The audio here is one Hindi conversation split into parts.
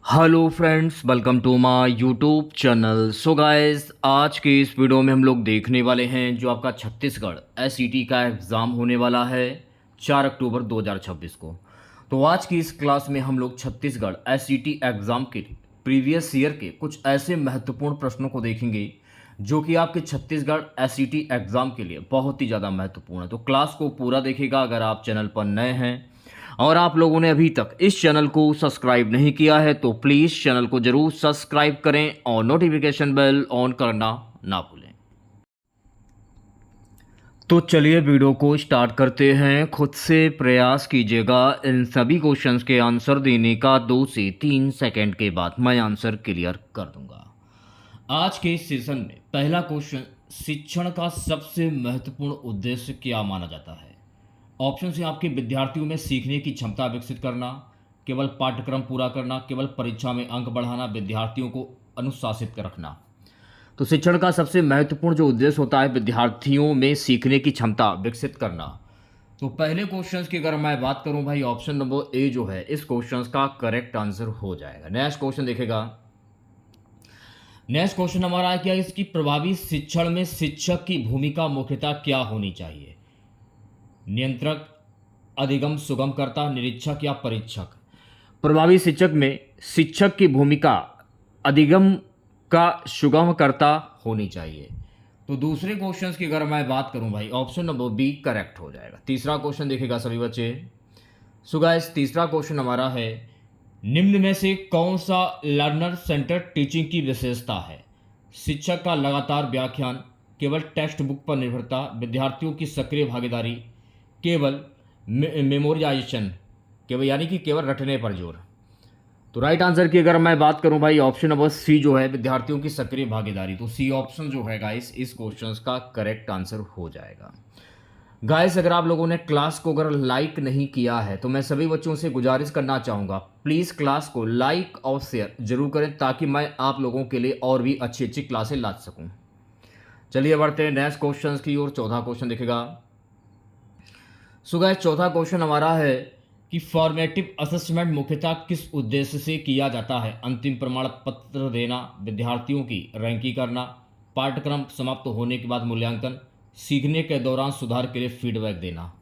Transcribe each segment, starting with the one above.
Hello friends, welcome to my YouTube channel. So guys, आज के इस वीडियो में हम लोग देखने वाले हैं जो आपका छत्तीसगढ़ एसईटी का एग्ज़ाम होने वाला है 4 अक्टूबर 2026 को। तो आज की इस क्लास में हम लोग छत्तीसगढ़ एसईटी एग्ज़ाम के प्रीवियस ईयर के कुछ ऐसे महत्वपूर्ण प्रश्नों को देखेंगे जो कि आपके छत्तीसगढ़ एसईटी एग्ज़ाम के लिए बहुत ही ज़्यादा महत्वपूर्ण है। तो क्लास को पूरा देखिएगा। अगर आप चैनल पर नए हैं और आप लोगों ने अभी तक इस चैनल को सब्सक्राइब नहीं किया है तो प्लीज़ चैनल को ज़रूर सब्सक्राइब करें और नोटिफिकेशन बेल ऑन करना ना भूलें। तो चलिए वीडियो को स्टार्ट करते हैं। खुद से प्रयास कीजिएगा। इन सभी क्वेश्चंस के आंसर देने का 2 से 3 सेकंड के बाद मैं आंसर क्लियर कर दूंगा। आज के इस सेशन में पहला क्वेश्चन, शिक्षण का सबसे महत्वपूर्ण उद्देश्य क्या माना जाता है? ऑप्शन से आपके विद्यार्थियों में सीखने की क्षमता विकसित करना, केवल पाठ्यक्रम पूरा करना, केवल परीक्षा में अंक बढ़ाना, विद्यार्थियों को अनुशासित रखना। तो शिक्षण का सबसे महत्वपूर्ण जो उद्देश्य होता है विद्यार्थियों में सीखने की क्षमता विकसित करना। तो पहले क्वेश्चंस की अगर मैं बात करूं भाई, ऑप्शन नंबर ए जो है इस क्वेश्चंस का करेक्ट आंसर हो जाएगा। नेक्स्ट क्वेश्चन देखेगा। नेक्स्ट क्वेश्चन हमारा है, क्या इसकी प्रभावी शिक्षण में शिक्षक की भूमिका मुख्यतः क्या होनी चाहिए? नियंत्रक, अधिगम सुगमकर्ता, निरीक्षक या परीक्षक? प्रभावी शिक्षक में शिक्षक की भूमिका अधिगम का सुगमकर्ता होनी चाहिए। तो दूसरे क्वेश्चंस की अगर मैं बात करूं भाई, ऑप्शन नंबर बी करेक्ट हो जाएगा। तीसरा क्वेश्चन देखेगा सभी बच्चे। सो गाइस, तीसरा क्वेश्चन हमारा है, निम्न में से कौन सा लर्नर सेंटर टीचिंग की विशेषता है? शिक्षक का लगातार व्याख्यान, केवल टेक्स्ट बुक पर निर्भरता, विद्यार्थियों की सक्रिय भागीदारी, केवल मेमोराइजेशन, केवल यानी कि केवल रटने पर जोर। तो राइट आंसर की अगर मैं बात करूं भाई, ऑप्शन नंबर सी जो है विद्यार्थियों की सक्रिय भागीदारी। तो सी ऑप्शन जो है गाइस इस क्वेश्चन का करेक्ट आंसर हो जाएगा। गाइस, अगर आप लोगों ने क्लास को अगर लाइक नहीं किया है तो मैं सभी बच्चों से गुजारिश करना चाहूँगा, प्लीज़ क्लास को लाइक और शेयर जरूर करें ताकि मैं आप लोगों के लिए और भी अच्छी अच्छी क्लासें ला सकूँ। चलिए बढ़ते हैं नेक्स्ट क्वेश्चन की ओर। चौथा क्वेश्चन दिखेगा। सो गाइस, चौथा क्वेश्चन हमारा है कि फॉर्मेटिव असेसमेंट मुख्यतः किस उद्देश्य से किया जाता है? अंतिम प्रमाण पत्र देना, विद्यार्थियों की रैंकिंग करना, पाठ्यक्रम समाप्त होने के बाद मूल्यांकन, सीखने के दौरान सुधार के लिए फीडबैक देना।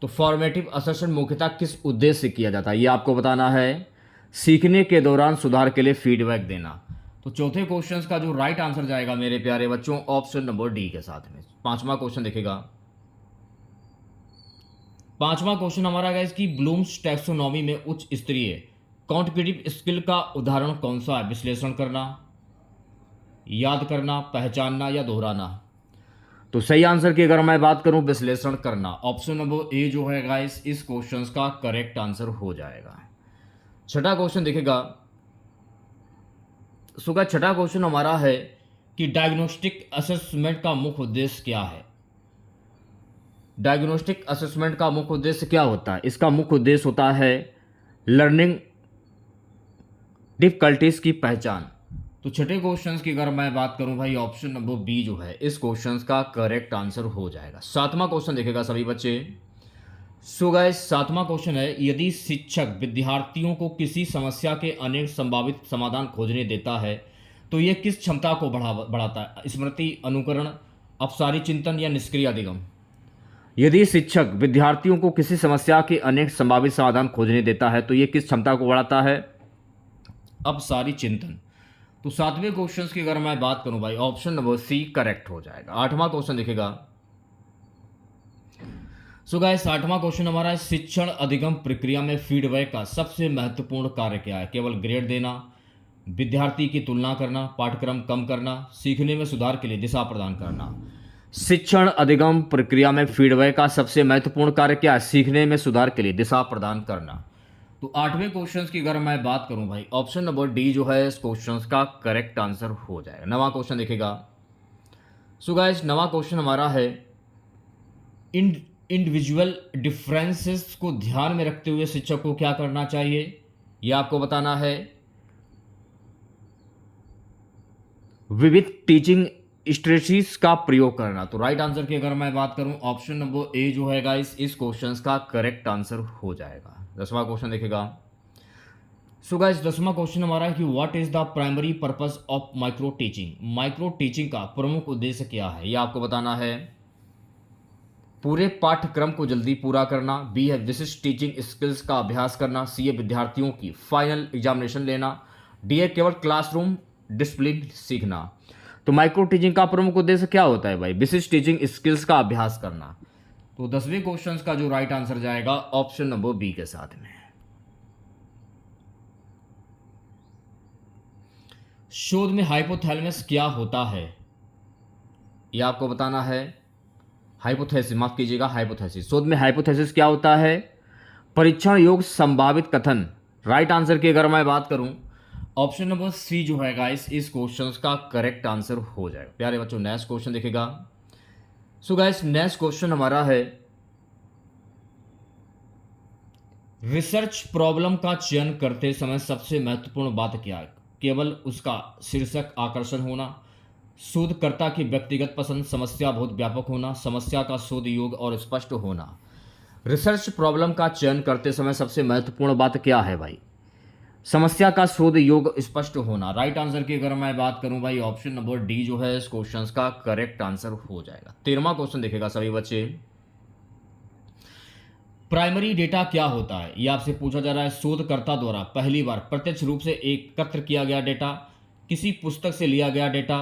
तो फॉर्मेटिव असेसमेंट मुख्यतः किस उद्देश्य से किया जाता है ये आपको बताना है। सीखने के दौरान सुधार के लिए फीडबैक देना। तो चौथे क्वेश्चन का जो राइट आंसर जाएगा मेरे प्यारे बच्चों, ऑप्शन नंबर डी के साथ में। पांचवा क्वेश्चन देखेगा। पांचवा क्वेश्चन हमारा है कि ब्लूम्स टैक्सोनॉमी में उच्च स्तरीय कॉन्टिटिव स्किल का उदाहरण कौन सा है? विश्लेषण करना, याद करना, पहचानना या दोहराना? तो सही आंसर की अगर मैं बात करूं, विश्लेषण करना। ऑप्शन नंबर ए जो है गाइस इस क्वेश्चन का करेक्ट आंसर हो जाएगा। छठा क्वेश्चन देखेगा। सुगा छठा क्वेश्चन हमारा है कि डायग्नोस्टिक असेसमेंट का मुख्य उद्देश्य क्या है? डायग्नोस्टिक असेसमेंट का मुख्य उद्देश्य क्या होता है? इसका मुख्य उद्देश्य होता है लर्निंग डिफिकल्टीज की पहचान। तो छठे क्वेश्चंस की अगर मैं बात करूं भाई, ऑप्शन नंबर बी जो है इस क्वेश्चंस का करेक्ट आंसर हो जाएगा। सातवां क्वेश्चन देखेगा सभी बच्चे। सो गाइस, सातवां क्वेश्चन है, यदि शिक्षक विद्यार्थियों को किसी समस्या के अनेक संभावित समाधान खोजने देता है तो यह किस क्षमता को बढ़ाता है? स्मृति, अनुकरण, अपसारी चिंतन या निष्क्रिय अधिगम? यदि शिक्षक विद्यार्थियों को किसी समस्या के अनेक संभावित समाधान खोजने देता है तो यह किस क्षमता को बढ़ाता है? अपसारी चिंतन। तो सातवें क्वेश्चन की अगर मैं बात करूं भाई, ऑप्शन नंबर सी करेक्ट हो जाएगा। आठवां क्वेश्चन दिखेगा। सो गाइस, आठवां क्वेश्चन हमारा है, शिक्षण अधिगम प्रक्रिया में फीडबैक का सबसे महत्वपूर्ण कार्य क्या है? केवल ग्रेड देना, विद्यार्थी की तुलना करना, पाठ्यक्रम कम करना, सीखने में सुधार के लिए दिशा प्रदान करना? शिक्षण अधिगम प्रक्रिया में फीडबैक का सबसे महत्वपूर्ण कार्य क्या है? सीखने में सुधार के लिए दिशा प्रदान करना। तो आठवें क्वेश्चन की अगर मैं बात करूं भाई, ऑप्शन नंबर डी जो है इस क्वेश्चन का करेक्ट आंसर हो जाएगा। नवा क्वेश्चन देखेगा। सो गाइस, नवा क्वेश्चन हमारा है, इंडिविजुअल डिफरेंसेस को ध्यान में रखते हुए शिक्षक को क्या करना चाहिए? यह आपको बताना है। विविध टीचिंग स्ट्रेटजीज का प्रयोग करना। तो राइट आंसर की अगर मैं बात करूं, ऑप्शन नंबर ए जो है गाइस इस क्वेश्चन का करेक्ट आंसर हो जाएगा। 10वां क्वेश्चन देखेगा। सो गाइस 10वां क्वेश्चन हमारा है कि what is the primary purpose of micro teaching. Micro teaching का प्रमुख उद्देश्य क्या है, यह आपको बताना है। पूरे पाठ्यक्रम को जल्दी पूरा करना, बी है विशिष्ट टीचिंग स्किल्स का अभ्यास करना, सी है विद्यार्थियों की फाइनल एग्जामिनेशन लेना, डी है केवल क्लासरूम डिसिप्लिन सीखना। तो माइक्रो टीचिंग का प्रमुख उद्देश्य क्या होता है भाई, विशिष्ट टीचिंग स्किल्स का अभ्यास करना। तो 10वें क्वेश्चन का जो राइट आंसर जाएगा ऑप्शन नंबर बी के साथ में। शोध में हाइपोथैलेमस क्या होता है, यह आपको बताना है। हाइपोथेसिस, माफ कीजिएगा, हाइपोथेसिस। शोध में हाइपोथेसिस क्या होता है, परीक्षण योग्य संभावित कथन। राइट आंसर की अगर मैं बात करूं, ऑप्शन नंबर सी जो है गाइस इस क्वेश्चन का करेक्ट आंसर हो जाएगा। प्यारे बच्चों नेक्स्ट क्वेश्चन देखेगा। सो गाइस नेक्स्ट क्वेश्चन हमारा है, रिसर्च प्रॉब्लम का चयन करते समय सबसे महत्वपूर्ण बात क्या है, केवल उसका शीर्षक आकर्षण होना, शोधकर्ता की व्यक्तिगत पसंद, समस्या बहुत व्यापक होना, समस्या का शोध योग्य और स्पष्ट होना। रिसर्च प्रॉब्लम का चयन करते समय सबसे महत्वपूर्ण बात क्या है भाई, समस्या का शोध योग्य स्पष्ट होना। राइट आंसर की अगर मैं बात करूं भाई, ऑप्शन नंबर डी जो है इस क्वेश्चन का करेक्ट आंसर हो जाएगा। 13वां क्वेश्चन देखेगा सभी बच्चे। प्राइमरी डेटा क्या होता है, यह आपसे पूछा जा रहा है। शोधकर्ता द्वारा पहली बार प्रत्यक्ष रूप से एकत्र किया गया डेटा, किसी पुस्तक से लिया गया डेटा,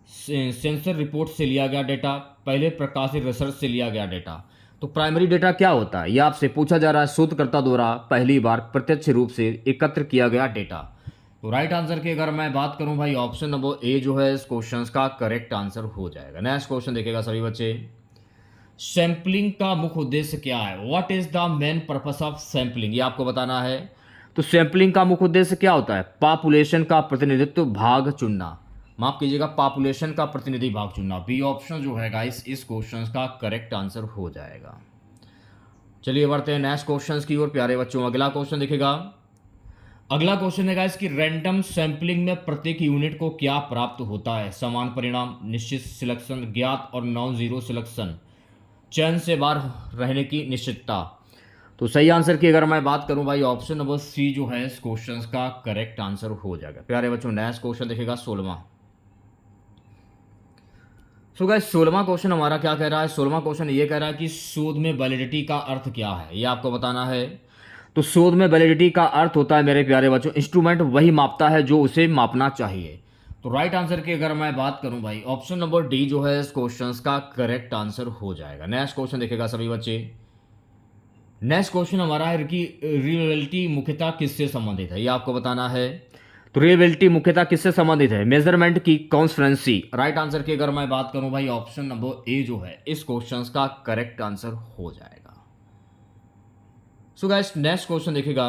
सेंसर रिपोर्ट से लिया गया डेटा, पहले प्रकाशित रिसर्च से लिया गया डेटा। तो प्राइमरी डेटा क्या होता है, यह आपसे पूछा जा रहा है। शोधकर्ता द्वारा पहली बार प्रत्यक्ष रूप से एकत्र किया गया डेटा। तो राइट आंसर की अगर मैं बात करूं भाई, ऑप्शन नंबर ए जो है इस क्वेश्चन का करेक्ट आंसर हो जाएगा। नेक्स्ट क्वेश्चन देखेगा सभी बच्चे। सैंपलिंग का मुख्य उद्देश्य क्या है, what is the main purpose of sampling, ये आपको बताना है। तो सैंपलिंग का मुख्य उद्देश्य क्या होता है, पॉपुलेशन का प्रतिनिधित्व भाग चुनना। माफ कीजिएगा, पॉपुलेशन का प्रतिनिधि भाग चुनना। बी ऑप्शन जो है गाइस इस क्वेश्चन का करेक्ट आंसर हो जाएगा। चलिए बढ़ते हैं नेक्स्ट क्वेश्चन की ओर प्यारे बच्चों। अगला क्वेश्चन देखेगा। अगला क्वेश्चन है गाइस कि रैंडम सैंपलिंग में प्रत्येक यूनिट को क्या प्राप्त होता है, समान परिणाम, निश्चित सिलेक्शन, ज्ञात और नॉन जीरो सिलेक्शन, चयन से बाहर रहने की निश्चितता। तो सही आंसर की अगर मैं बात करूं भाई, ऑप्शन नंबर सी जो है इस क्वेश्चन का करेक्ट आंसर हो जाएगा। प्यारे बच्चों नेक्स्ट क्वेश्चन देखेगा 16वां। सो गाइस 16वां क्वेश्चन हमारा क्या कह रहा है, 16वां क्वेश्चन ये कह रहा है कि शोध में वैलिडिटी का अर्थ क्या है, ये आपको बताना है। तो शोध में वैलिडिटी का अर्थ होता है मेरे प्यारे बच्चों, इंस्ट्रूमेंट वही मापता है जो उसे मापना चाहिए। तो राइट आंसर की अगर मैं बात करूं भाई, ऑप्शन नंबर डी जो है इस क्वेश्चन का करेक्ट आंसर हो जाएगा। नेक्स्ट क्वेश्चन देखेगा सभी बच्चे। नेक्स्ट क्वेश्चन हमारा है कि रिलेबिलिटी मुख्यतः किससे संबंधित है, ये आपको बताना है। तो रिलेबिलिटी मुख्यतः किससे संबंधित है, मेजरमेंट की कॉन्स्टेंसी। राइट आंसर की अगर मैं बात करूं भाई, ऑप्शन नंबर ए जो है इस क्वेश्चन का करेक्ट आंसर हो जाएगा। सो गाइस नेक्स्ट क्वेश्चन देखेगा।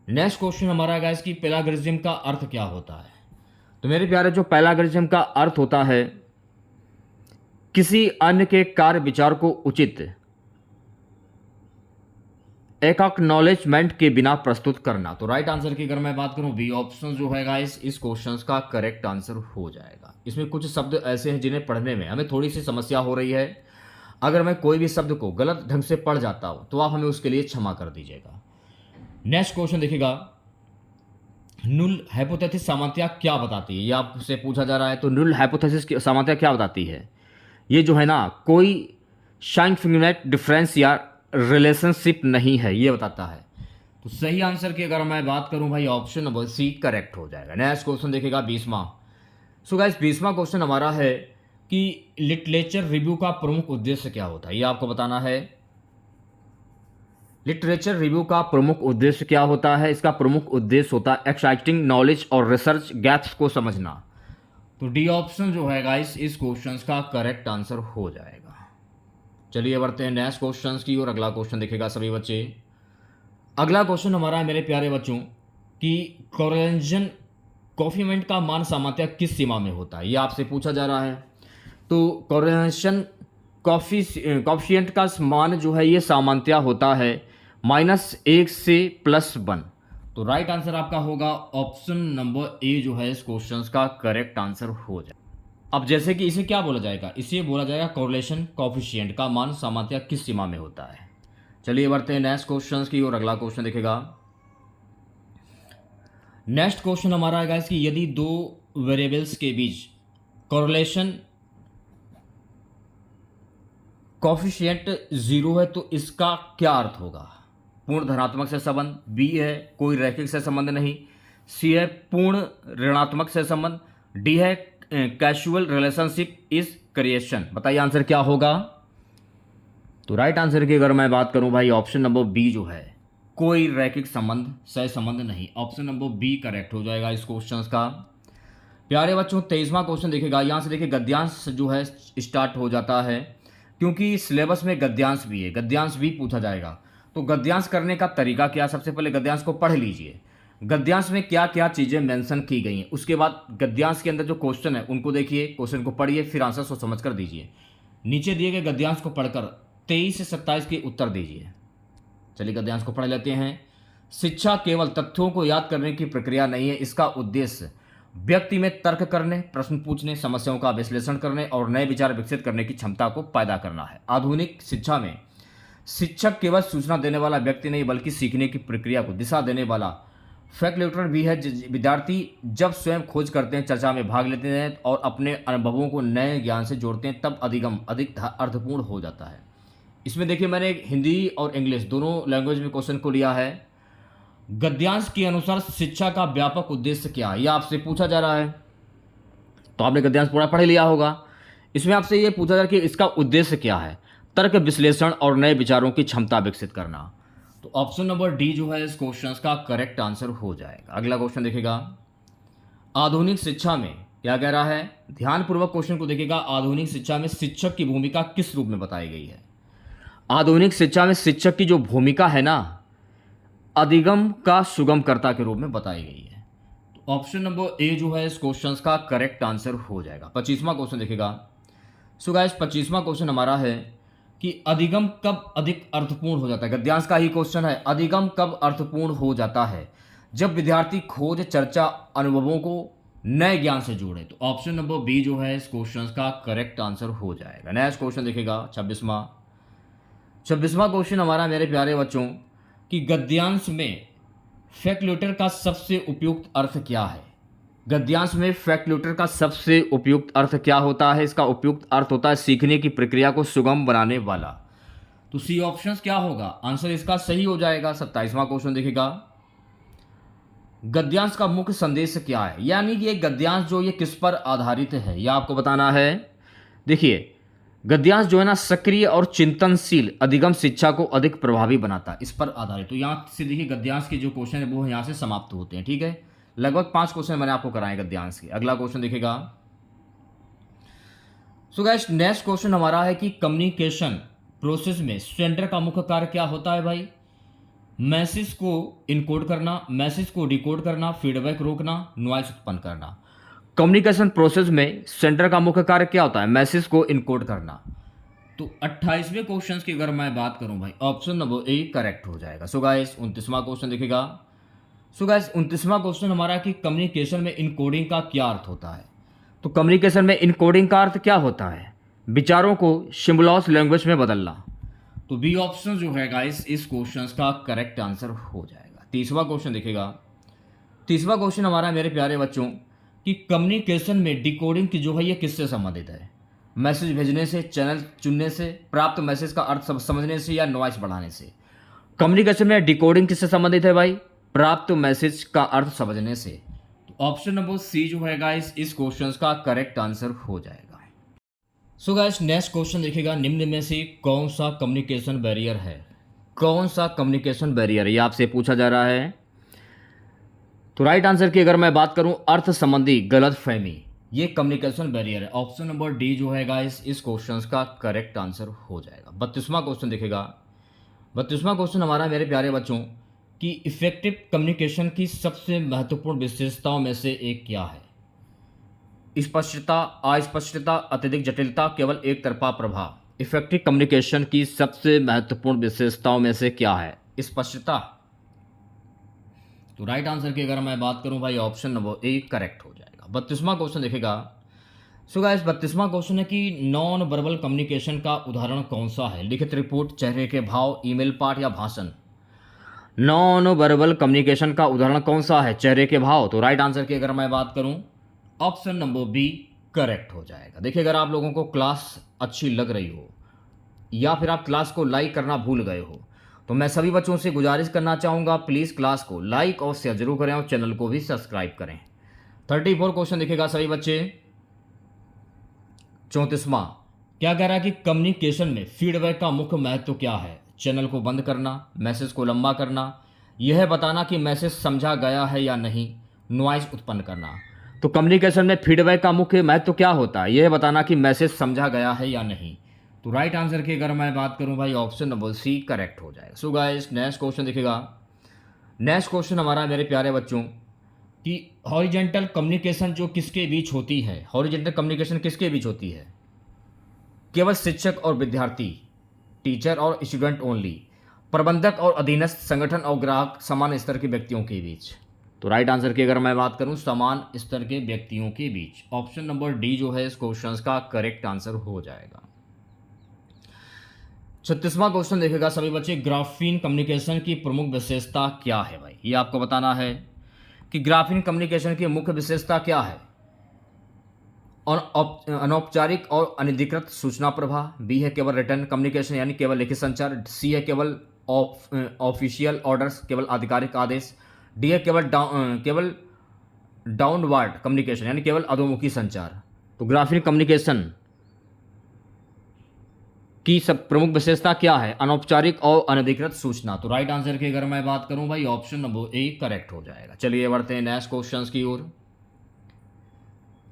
नेक्स्ट क्वेश्चन हमारा गाइस कि प्लेगरिज्म का अर्थ क्या होता है। तो मेरे प्यारे जो प्लेगरिज्म का अर्थ होता है किसी अन्य के कार्य विचार को उचित एक्नॉलेजमेंट के बिना प्रस्तुत करना। तो राइट आंसर की अगर मैं बात करूं, बी ऑप्शन जो है गाइस इस क्वेश्चन का करेक्ट आंसर हो जाएगा। इसमें कुछ शब्द ऐसे हैं जिन्हें पढ़ने में हमें थोड़ी सी समस्या हो रही है। अगर मैं कोई भी शब्द को गलत ढंग से पढ़ जाता हूं तो आप हमें उसके लिए क्षमा कर दीजिएगा। नेक्स्ट क्वेश्चन देखिएगा, नुल हाइपोथेसिस सामान्यतः क्या बताती है, ये आपसे पूछा जा रहा है। तो नुल हाइपोथेसिस की सामान्यतः क्या बताती है, ये जो है ना कोई साइंटिफिक डिफरेंस या रिलेशनशिप नहीं है, ये बताता है। तो सही आंसर की अगर मैं बात करूं भाई, ऑप्शन नंबर सी करेक्ट हो जाएगा। नेक्स्ट क्वेश्चन देखेगा 20वां। सो गाइस 20वां क्वेश्चन हमारा है कि लिटरेचर रिव्यू का प्रमुख उद्देश्य क्या होता है, ये आपको बताना है। लिटरेचर रिव्यू का प्रमुख उद्देश्य क्या होता है, इसका प्रमुख उद्देश्य होता है एक्सट्रैक्टिंग नॉलेज और रिसर्च गैप्स को समझना। तो डी ऑप्शन जो है गाइस इस क्वेश्चन का करेक्ट आंसर हो जाएगा। चलिए बढ़ते हैं नेक्स्ट क्वेश्चन की और अगला क्वेश्चन देखेगा सभी बच्चे। अगला क्वेश्चन हमारा है मेरे प्यारे बच्चों कि कोरिलेशन कोफिशिएंट का मान सामान्यतः किस सीमा में होता है, ये आपसे पूछा जा रहा है। तो कोरिलेशन कोफिशिएंट का मान जो है ये सामान्यतः होता है -1 से +1। तो राइट आंसर आपका होगा ऑप्शन नंबर ए जो है इस क्वेश्चन का करेक्ट आंसर हो जाए। अब जैसे कि इसे क्या बोला जाएगा, इसे बोला जाएगा कोरिलेशन कोफिशिएंट का मान सामान्यतः किस सीमा में होता है। चलिए बढ़ते हैं नेक्स्ट क्वेश्चन की और अगला क्वेश्चन देखेगा। नेक्स्ट क्वेश्चन हमारा है गाइस कि यदि दो वेरिएबल्स के बीच कोरिलेशन कॉफिशिएंट 0 है तो इसका क्या अर्थ होगा? पूर्ण धनात्मक से संबंध, बी है कोई रैखिक से संबंध नहीं, सी है पूर्ण ऋणात्मक से संबंध, डी है कैजुअल रिलेशनशिप इज क्रिएशन। बताइए आंसर क्या होगा? तो राइट आंसर की अगर मैं बात करूं भाई, ऑप्शन नंबर बी जो है कोई रैखिक संबंध सह संबंध नहीं, ऑप्शन नंबर बी करेक्ट हो जाएगा इस क्वेश्चन का। प्यारे बच्चों 23वां क्वेश्चन देखिएगा, यहाँ से देखिए गद्यांश जो है स्टार्ट हो जाता है, क्योंकि सिलेबस में गद्यांश भी है, गद्यांश भी पूछा जाएगा। तो गद्यांश करने का तरीका क्या? सबसे पहले गद्यांश को पढ़ लीजिए, गद्यांश में क्या क्या चीज़ें मेंशन की गई हैं, उसके बाद गद्यांश के अंदर जो क्वेश्चन है उनको देखिए, क्वेश्चन को पढ़िए, फिर आंसर सोच समझ कर दीजिए। नीचे दिए गए गद्यांश को पढ़कर 23 से 27 के उत्तर दीजिए। चलिए गद्यांश को पढ़ लेते हैं। शिक्षा केवल तथ्यों को याद करने की प्रक्रिया नहीं है, इसका उद्देश्य व्यक्ति में तर्क करने, प्रश्न पूछने, समस्याओं का विश्लेषण करने और नए विचार विकसित करने की क्षमता को पैदा करना है। आधुनिक शिक्षा में शिक्षक केवल सूचना देने वाला व्यक्ति नहीं बल्कि सीखने की प्रक्रिया को दिशा देने वाला फैसिलिटेटर भी है। विद्यार्थी जब स्वयं खोज करते हैं, चर्चा में भाग लेते हैं और अपने अनुभवों को नए ज्ञान से जोड़ते हैं, तब अधिगम अधिक अर्थपूर्ण हो जाता है। इसमें देखिए मैंने हिंदी और इंग्लिश दोनों लैंग्वेज में क्वेश्चन को लिया है। गद्यांश के अनुसार शिक्षा का व्यापक उद्देश्य क्या है, यह आपसे पूछा जा रहा है। तो आपने गद्यांश पूरा पढ़ लिया होगा। इसमें आपसे यह पूछा जा रहा है कि इसका उद्देश्य क्या है? तर्क विश्लेषण और नए विचारों की क्षमता विकसित करना। तो ऑप्शन नंबर डी जो है इस क्वेश्चन का करेक्ट आंसर हो जाएगा। अगला क्वेश्चन देखिएगा, आधुनिक शिक्षा में क्या कह रहा है? ध्यानपूर्वक क्वेश्चन को देखिएगा। आधुनिक शिक्षा में शिक्षक की भूमिका किस रूप में बताई गई है? आधुनिक शिक्षा में शिक्षक की जो भूमिका है ना, अधिगम का सुगमकर्ता के रूप में बताई गई है। तो ऑप्शन नंबर ए जो है इस क्वेश्चन का करेक्ट आंसर हो जाएगा। 25वां क्वेश्चन देखिएगा। सो गाइस 25वां क्वेश्चन हमारा है कि अधिगम कब अधिक अर्थपूर्ण हो जाता है? गद्यांश का ही क्वेश्चन है। अधिगम कब अर्थपूर्ण हो जाता है? जब विद्यार्थी खोज, चर्चा, अनुभवों को नए ज्ञान से जोड़े। तो ऑप्शन नंबर बी जो है इस क्वेश्चन का करेक्ट आंसर हो जाएगा। नेक्स्ट क्वेश्चन देखिएगा 26वां क्वेश्चन हमारा मेरे प्यारे बच्चों कि गद्यांश में फैक्टलेटर का सबसे उपयुक्त अर्थ क्या है? गद्यांश में फैक्टलेटर का सबसे उपयुक्त अर्थ क्या होता है? इसका उपयुक्त अर्थ होता है सीखने की प्रक्रिया को सुगम बनाने वाला। तो सी ऑप्शन क्या होगा? आंसर इसका सही हो जाएगा। 27वां क्वेश्चन देखिएगा, गद्यांश का मुख्य संदेश क्या है? यानी कि ये गद्यांश जो ये किस पर आधारित है, यह आपको बताना है। देखिए गद्यांश जो है ना, सक्रिय और चिंतनशील अधिगम शिक्षा को अधिक प्रभावी बनाता है, इस पर आधारित। तो यहाँ से देखिए गद्यांश के जो क्वेश्चन है वो यहाँ से समाप्त होते हैं। ठीक है, लगभग 5 क्वेश्चन मैंने आपको कराए गद्यांश के। अगला क्वेश्चन देखिएगा। सो गाइस नेक्स्ट क्वेश्चन हमारा है कि कम्युनिकेशन प्रोसेस में सेंडर का मुख्य कार्य क्या होता है भाई? मैसेज को इनकोड करना, मैसेज को डिकोड करना, फीडबैक रोकना, नॉइस उत्पन्न करना। कम्युनिकेशन प्रोसेस में सेंडर का मुख्य कार्य क्या होता है? मैसेज को इनकोड करना। तो 28वें क्वेश्चन की अगर मैं बात करूं भाई, ऑप्शन नंबर ए करेक्ट हो जाएगा। सो गाइस 29वां क्वेश्चन देखिएगा। सो गाइस 29वां क्वेश्चन हमारा कि कम्युनिकेशन में इनकोडिंग का क्या अर्थ होता है? तो कम्युनिकेशन में इनकोडिंग का अर्थ क्या होता है? विचारों को सिंबॉल्स लैंग्वेज में बदलना। तो बी ऑप्शन जो है गाइस इस क्वेश्चन का करेक्ट आंसर हो जाएगा। 30वां क्वेश्चन देखिएगा। 30वां क्वेश्चन हमारा मेरे प्यारे बच्चों कि कम्युनिकेशन में डिकोडिंग की जो है ये किससे संबंधित है? मैसेज भेजने से, चैनल चुनने से, प्राप्त मैसेज का अर्थ समझने से या नॉइस बढ़ाने से? कम्युनिकेशन में डिकोडिंग किससे संबंधित है भाई? प्राप्त मैसेज का अर्थ समझने से। तो ऑप्शन नंबर सी जो है गाइस इस क्वेश्चन का करेक्ट आंसर हो जाएगा। सो गाइस नेक्स्ट क्वेश्चन देखिएगा, निम्न में से कौन सा कम्युनिकेशन बैरियर है? कौन सा कम्युनिकेशन बैरियर है, ये आपसे पूछा जा रहा है। तो राइट आंसर की अगर मैं बात करूं, अर्थ संबंधी गलतफहमी, ये कम्युनिकेशन बैरियर है। ऑप्शन नंबर डी जो है गाइस इस क्वेश्चन का करेक्ट आंसर हो जाएगा। 32वां क्वेश्चन देखिएगा। 32वां क्वेश्चन हमारा मेरे प्यारे बच्चों कि इफेक्टिव कम्युनिकेशन की सबसे महत्वपूर्ण विशेषताओं में से एक क्या है? स्पष्टता, अस्पष्टता, अत्यधिक जटिलता, केवल एक तरफा प्रभाव। इफेक्टिव कम्युनिकेशन की सबसे महत्वपूर्ण विशेषताओं में से क्या है? स्पष्टता। तो राइट आंसर की अगर मैं बात करूं भाई, ऑप्शन नंबर ए करेक्ट हो जाएगा। 32वां क्वेश्चन देखिएगा। सो गाइस 32वां क्वेश्चन है कि नॉन वर्बल कम्युनिकेशन का उदाहरण कौन सा है? लिखित रिपोर्ट, चेहरे के भाव, ईमेल, पाठ या भाषण? नॉन वर्बल कम्युनिकेशन का उदाहरण कौन सा है? चेहरे के भाव। तो राइट आंसर की अगर मैं बात करूं, ऑप्शन नंबर बी करेक्ट हो जाएगा। देखिए, अगर आप लोगों को क्लास अच्छी लग रही हो या फिर आप क्लास को लाइक करना भूल गए हो, तो मैं सभी बच्चों से गुजारिश करना चाहूँगा, प्लीज़ क्लास को लाइक और शेयर जरूर करें और चैनल को भी सब्सक्राइब करें। 34 क्वेश्चन देखिएगा सभी बच्चे। 34वां क्या कह रहा है कि कम्युनिकेशन में फीडबैक का मुख्य महत्व क्या है? चैनल को बंद करना, मैसेज को लंबा करना, यह बताना कि मैसेज समझा गया है या नहीं, नॉइज उत्पन्न करना। तो कम्युनिकेशन में फीडबैक का मुख्य महत्व क्या होता है? यह बताना कि मैसेज समझा गया है या नहीं। तो राइट आंसर की अगर मैं बात करूं भाई, ऑप्शन नंबर सी करेक्ट हो जाएगा। सो गाइस, नेक्स्ट क्वेश्चन देखिएगा। नेक्स्ट क्वेश्चन हमारा मेरे प्यारे बच्चों कि हॉरिजेंटल कम्युनिकेशन जो किसके बीच होती है? हॉरिजेंटल कम्युनिकेशन किसके बीच होती है? केवल शिक्षक और विद्यार्थी, टीचर और स्टूडेंट ओनली, प्रबंधक और अधीनस्थ, संगठन और ग्राहक, समान स्तर के व्यक्तियों के बीच। तो राइट आंसर की अगर मैं बात करूं, समान स्तर के व्यक्तियों के बीच। ऑप्शन नंबर डी जो है इस क्वेश्चन का करेक्ट आंसर हो जाएगा। 36वां क्वेश्चन देखेगा सभी बच्चे। ग्राफीन कम्युनिकेशन की प्रमुख विशेषता क्या है भाई? ये आपको बताना है कि ग्राफीन कम्युनिकेशन की मुख्य विशेषता क्या है। अनौपचारिक और अनधिकृत सूचना प्रवाह, बी है केवल रिटर्न कम्युनिकेशन यानी केवल लिखित संचार, सी है केवल ऑफिशियल ऑर्डर्स, केवल आधिकारिक आदेश, डी है केवल डाउनवर्ड कम्युनिकेशन यानी केवल अधोमुखी संचार। तो ग्राफीन कम्युनिकेशन की सब प्रमुख विशेषता क्या है? अनौपचारिक और अनधिकृत सूचना। तो राइट आंसर की अगर मैं बात करूं भाई, ऑप्शन नंबर ए करेक्ट हो जाएगा। चलिए बढ़ते हैं नेक्स्ट क्वेश्चंस की ओर।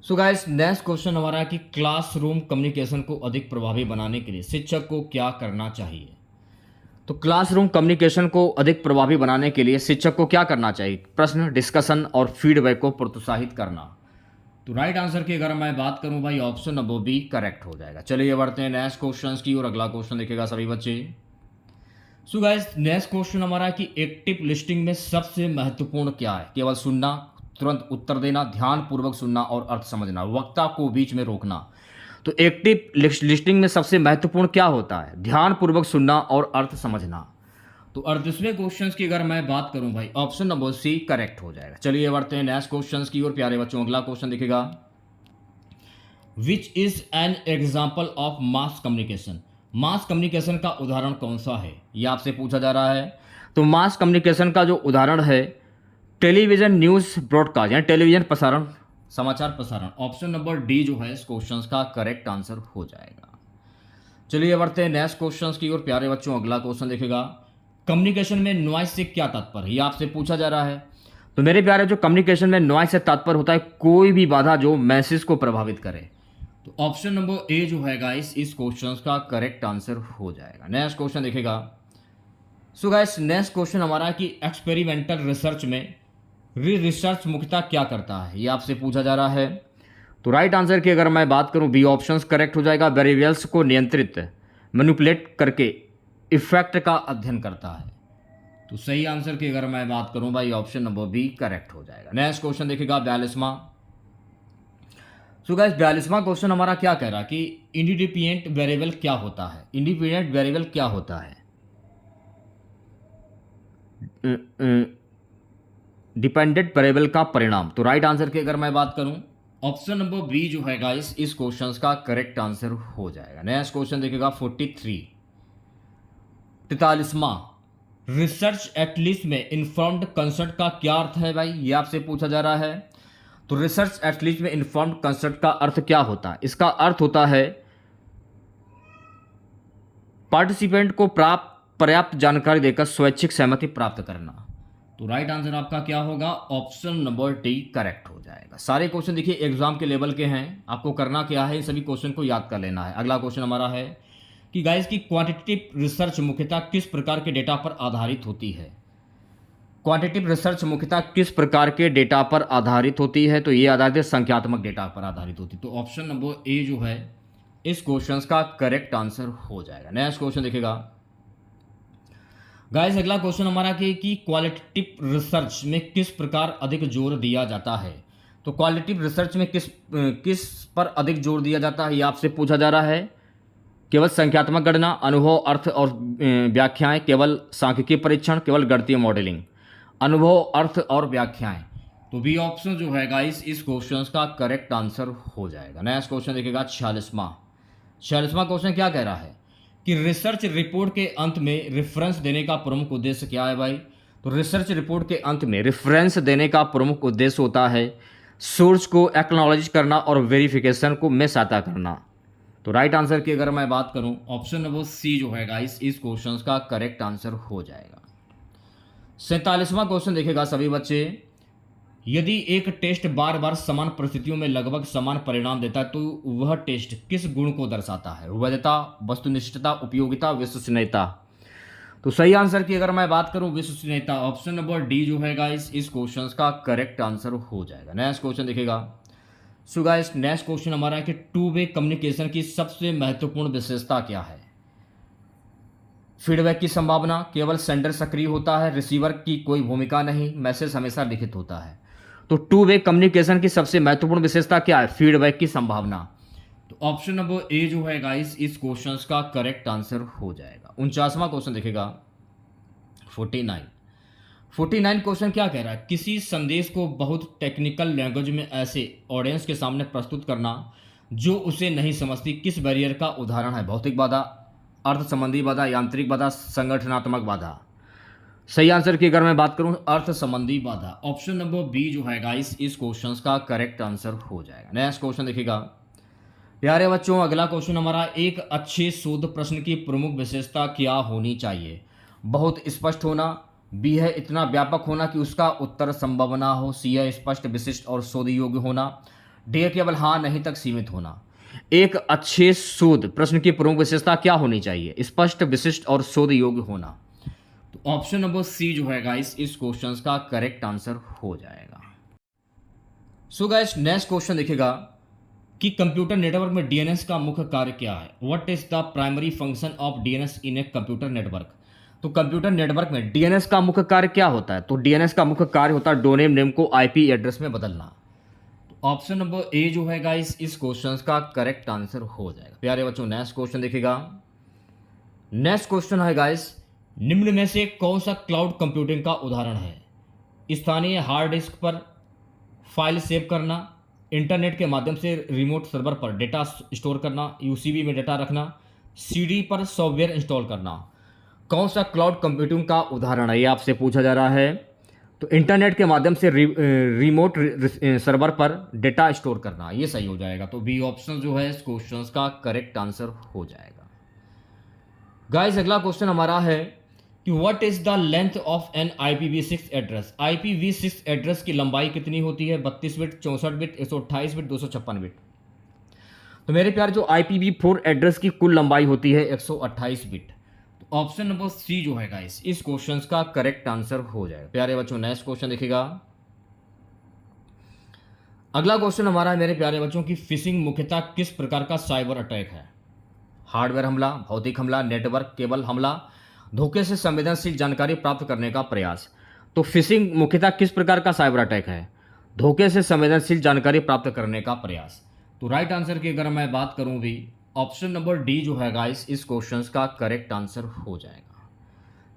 सो गाइस, नेक्स्ट क्वेश्चन हमारा है कि क्लासरूम कम्युनिकेशन को अधिक प्रभावी बनाने के लिए शिक्षक को क्या करना चाहिए? तो क्लासरूम कम्युनिकेशन को अधिक प्रभावी बनाने के लिए शिक्षक को क्या करना चाहिए? प्रश्न, डिस्कशन और फीडबैक को प्रोत्साहित करना। तो राइट आंसर की अगर मैं बात करूं भाई, ऑप्शन नंबर बी करेक्ट हो जाएगा। चलिए बढ़ते हैं नेक्स्ट क्वेश्चंस की और अगला क्वेश्चन देखिएगा सभी बच्चे। सो गाइस, नेक्स्ट क्वेश्चन हमारा है कि एक्टिव लिस्टिंग में सबसे महत्वपूर्ण क्या है? केवल सुनना, तुरंत उत्तर देना, ध्यानपूर्वक सुनना और अर्थ समझना, वक्ता को बीच में रोकना। तो एक्टिव लिस्टिंग में सबसे महत्वपूर्ण क्या होता है? ध्यानपूर्वक सुनना और अर्थ समझना। तो 38वें क्वेश्चन की अगर मैं बात करूं भाई, ऑप्शन नंबर सी करेक्ट हो जाएगा। चलिए बढ़ते हैं नेक्स्ट क्वेश्चन की ओर प्यारे बच्चों। अगला क्वेश्चन दिखेगा, which is an example of mass communication? Mass communication का उदाहरण कौन सा है? ये आपसे पूछा जा रहा है। तो मास कम्युनिकेशन का जो उदाहरण है, टेलीविजन न्यूज़ ब्रॉडकास्ट यानी टेलीविजन प्रसारण, समाचार प्रसारण। ऑप्शन नंबर डी जो है इस क्वेश्चन का करेक्ट आंसर हो जाएगा। चलिए बढ़ते हैं नेक्स्ट क्वेश्चन की ओर प्यारे बच्चों। अगला क्वेश्चन देखेगा, कम्युनिकेशन में नॉइज से क्या तात्पर्य? ये आपसे पूछा जा रहा है। तो मेरे प्यारे, जो कम्युनिकेशन में नॉइज से तात्पर्य होता है कोई भी बाधा जो मैसेज को प्रभावित करे। तो ऑप्शन नंबर ए जो है गाइस इस क्वेश्चन का करेक्ट आंसर हो जाएगा। नेक्स्ट क्वेश्चन देखेगा। सो गाइस, नेक्स्ट क्वेश्चन हमारा है कि एक्सपेरिमेंटल रिसर्च में रिसर्च मुख्यतः क्या करता है? ये आपसे पूछा जा रहा है। तो राइट आंसर की अगर मैं बात करूं, बी ऑप्शन करेक्ट हो जाएगा। वेरिएबल्स को नियंत्रित, मैनिपुलेट करके इफेक्ट का अध्ययन करता है। तो सही आंसर की अगर मैं बात करूं भाई, ऑप्शन नंबर बी करेक्ट हो जाएगा। नेक्स्ट क्वेश्चन देखिएगा 42वां। सो गाइस, 42वां क्वेश्चन हमारा क्या कह रहा है कि इंडिपेंडेंट वेरिएबल क्या होता है? इंडिपेंडेंट वेरिएबल क्या होता है? डिपेंडेंट वेरिएबल का परिणाम। तो राइट आंसर की अगर मैं बात करूं, ऑप्शन नंबर बी जो है गाइस इस क्वेश्चन का करेक्ट आंसर हो जाएगा। नेक्स्ट क्वेश्चन देखिएगा 43वां, रिसर्च एटलिस्ट में इन्फॉर्म्ड कंसेंट का क्या अर्थ है भाई? ये आपसे पूछा जा रहा है। तो रिसर्च एटलिस्ट में इन्फॉर्म्ड कंसेंट का अर्थ क्या होता है? इसका अर्थ होता है पार्टिसिपेंट को पर्याप्त जानकारी देकर स्वैच्छिक सहमति प्राप्त करना। तो राइट आंसर आपका क्या होगा? ऑप्शन नंबर डी करेक्ट हो जाएगा। सारे क्वेश्चन देखिए एग्जाम के लेवल के हैं, आपको करना क्या है, इन सभी क्वेश्चन को याद कर लेना है। अगला क्वेश्चन हमारा है कि गाइस की क्वांटिटेटिव रिसर्च मुख्यतः किस प्रकार के डेटा पर आधारित होती है? क्वांटिटेटिव रिसर्च मुख्यतः किस प्रकार के डेटा पर आधारित होती है? तो ये आधारित है संख्यात्मक डेटा पर आधारित होती है। तो ऑप्शन नंबर ए जो है इस क्वेश्चन का करेक्ट आंसर हो जाएगा। नेक्स्ट क्वेश्चन देखिएगा गाइस। अगला क्वेश्चन हमारा कि क्वालिटेटिव रिसर्च में किस प्रकार अधिक जोर दिया जाता है? तो क्वालिटेटिव रिसर्च में किस पर अधिक जोर दिया जाता है, ये आपसे पूछा जा रहा है। केवल संख्यात्मक गणना, अनुभव, अर्थ और व्याख्याएं, केवल सांख्यिकीय परीक्षण, केवल गणितीय मॉडलिंग। अनुभव, अर्थ और व्याख्याएं, तो बी ऑप्शन जो है गाइस इस क्वेश्चन का करेक्ट आंसर हो जाएगा। नेक्स्ट क्वेश्चन देखिएगा 46वां क्वेश्चन क्या कह रहा है कि रिसर्च रिपोर्ट के अंत में रेफरेंस देने का प्रमुख उद्देश्य क्या है भाई। तो रिसर्च रिपोर्ट के अंत में रेफरेंस देने का प्रमुख उद्देश्य होता है सोर्स को एक्नॉलेज करना और वेरिफिकेशन को में सहायता करना। तो राइट आंसर की अगर मैं बात करूं, ऑप्शन नंबर सी जो है गाइस इस क्वेश्चन का करेक्ट आंसर हो जाएगा। 47वां क्वेश्चन देखेगा सभी बच्चे, यदि एक टेस्ट बार बार समान परिस्थितियों में लगभग समान परिणाम देता है तो वह टेस्ट किस गुण को दर्शाता है। वैधता, वस्तुनिष्ठता, उपयोगिता, विश्वसनीयता। तो सही आंसर की अगर मैं बात करूं विश्वसनीयता, ऑप्शन नंबर डी जो है गाइस इस क्वेश्चन का करेक्ट आंसर हो जाएगा। नेक्स्ट क्वेश्चन देखिएगा। सो गाइस नेक्स्ट क्वेश्चन हमारा है कि टू वे कम्युनिकेशन की सबसे महत्वपूर्ण विशेषता क्या है। फीडबैक की संभावना, केवल सेंडर सक्रिय होता है, रिसीवर की कोई भूमिका नहीं, मैसेज हमेशा लिखित होता है। तो टू वे कम्युनिकेशन की सबसे महत्वपूर्ण विशेषता क्या है, फीडबैक की संभावना। तो ऑप्शन नंबर ए जो है गाइस इस क्वेश्चन का करेक्ट आंसर हो जाएगा। 49वां क्वेश्चन देखेगा 49 क्वेश्चन क्या कह रहा है, किसी संदेश को बहुत टेक्निकल लैंग्वेज में ऐसे ऑडियंस के सामने प्रस्तुत करना जो उसे नहीं समझती, किस बैरियर का उदाहरण है। भौतिक बाधा, अर्थ संबंधी बाधा, यांत्रिक बाधा, संगठनात्मक बाधा। सही आंसर की अगर मैं बात करूं अर्थ संबंधी बाधा, ऑप्शन नंबर बी जो है गाइस इस क्वेश्चन का करेक्ट आंसर हो जाएगा। नेक्स्ट क्वेश्चन देखिएगा प्यारे बच्चों, अगला क्वेश्चन हमारा, एक अच्छे शोध प्रश्न की प्रमुख विशेषता क्या होनी चाहिए। बहुत स्पष्ट होना, बी है इतना व्यापक होना कि उसका उत्तर संभव ना हो, सी है स्पष्ट, विशिष्ट और शोध योग्य होना, डी है केवल हाँ नहीं तक सीमित होना। एक अच्छे शोध प्रश्न की प्रमुख विशेषता क्या होनी चाहिए, स्पष्ट, विशिष्ट और शोध योग्य होना। तो ऑप्शन नंबर सी जो है गाइस इस क्वेश्चन का करेक्ट आंसर हो जाएगा। सो गाइस नेक्स्ट क्वेश्चन देखिएगा कि कंप्यूटर नेटवर्क में डीएनएस का मुख्य कार्य क्या है। What is the primary function of DNS in a computer network. तो कंप्यूटर नेटवर्क में डीएनएस का मुख्य कार्य क्या होता है। तो डीएनएस का मुख्य कार्य होता है डोमेन नेम को आईपी एड्रेस में बदलना। तो ऑप्शन नंबर ए जो है गाइस इस क्वेश्चन का करेक्ट आंसर हो जाएगा। प्यारे बच्चों नेक्स्ट क्वेश्चन देखिएगा। नेक्स्ट क्वेश्चन है गाइस, निम्न में से कौन सा क्लाउड कंप्यूटिंग का उदाहरण है। स्थानीय हार्ड डिस्क पर फाइल सेव करना, इंटरनेट के माध्यम से रिमोट सर्वर पर डेटा स्टोर करना, यूसीबी में डेटा रखना, सीडी पर सॉफ्टवेयर इंस्टॉल करना। कौन सा क्लाउड कंप्यूटिंग का उदाहरण है, ये आपसे पूछा जा रहा है। तो इंटरनेट के माध्यम से रिमोट सर्वर पर डेटा स्टोर करना, ये सही हो जाएगा। तो बी ऑप्शन जो है इस क्वेश्चन का करेक्ट आंसर हो जाएगा। गाइस अगला क्वेश्चन हमारा है कि what is the length of an IPv6 address. IPv6 address की लंबाई कितनी होती है, 32 बिट, 64 बिट, 128 बिट, 256 बिट। तो मेरे प्यार जो IPv4 एड्रेस की कुल लंबाई होती है 128 बिट। तो ऑप्शन नंबर सी जो है गाइस इस क्वेश्चन का करेक्ट आंसर हो जाएगा। प्यारे बच्चों नेक्स्ट क्वेश्चन देखिएगा। अगला क्वेश्चन हमारा है मेरे प्यारे बच्चों की फिशिंग मुख्यतः किस प्रकार का साइबर अटैक है। हार्डवेयर हमला, भौतिक हमला, नेटवर्क केबल हमला, धोखे से संवेदनशील जानकारी प्राप्त करने का प्रयास। तो फिशिंग मुख्यतः किस प्रकार का साइबर अटैक है, धोखे से संवेदनशील जानकारी प्राप्त करने का प्रयास। तो राइट आंसर की अगर मैं बात करूं भी ऑप्शन नंबर डी जो है गाइस इस क्वेश्चन का करेक्ट आंसर हो जाएगा।